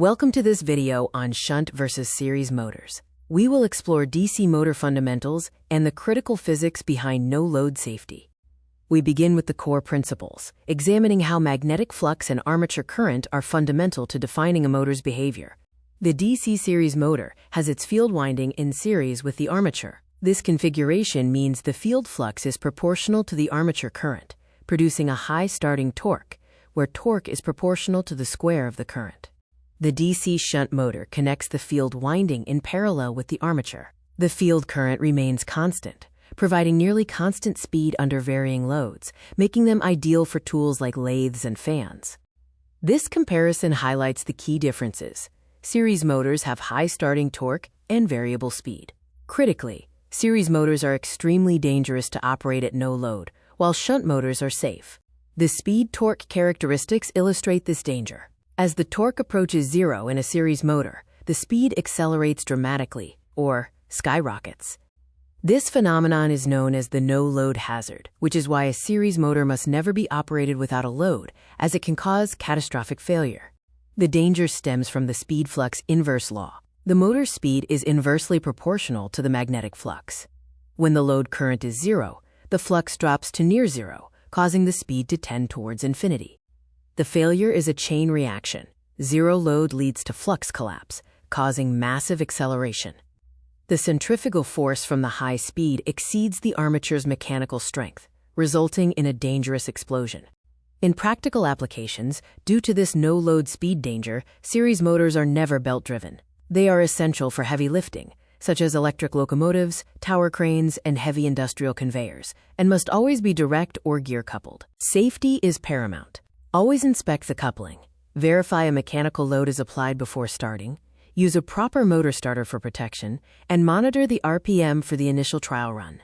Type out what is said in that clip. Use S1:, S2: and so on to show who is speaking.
S1: Welcome to this video on shunt versus series motors. We will explore DC motor fundamentals and the critical physics behind no-load safety. We begin with the core principles, examining how magnetic flux and armature current are fundamental to defining a motor's behavior. The DC series motor has its field winding in series with the armature. This configuration means the field flux is proportional to the armature current, producing a high starting torque, where torque is proportional to the square of the current. The DC shunt motor connects the field winding in parallel with the armature. The field current remains constant, providing nearly constant speed under varying loads, making them ideal for tools like lathes and fans. This comparison highlights the key differences. Series motors have high starting torque and variable speed. Critically, series motors are extremely dangerous to operate at no load, while shunt motors are safe. The speed-torque characteristics illustrate this danger. As the torque approaches zero in a series motor, the speed accelerates dramatically, or skyrockets. This phenomenon is known as the no-load hazard, which is why a series motor must never be operated without a load, as it can cause catastrophic failure. The danger stems from the speed-flux inverse law. The motor's speed is inversely proportional to the magnetic flux. When the load current is zero, the flux drops to near zero, causing the speed to tend towards infinity. The failure is a chain reaction. Zero load leads to flux collapse, causing massive acceleration. The centrifugal force from the high speed exceeds the armature's mechanical strength, resulting in a dangerous explosion. In practical applications, due to this no-load speed danger, series motors are never belt-driven. They are essential for heavy lifting, such as electric locomotives, tower cranes, and heavy industrial conveyors, and must always be direct or gear-coupled. Safety is paramount. Always inspect the coupling. Verify a mechanical load is applied before starting. Use a proper motor starter for protection, and monitor the RPM for the initial trial run.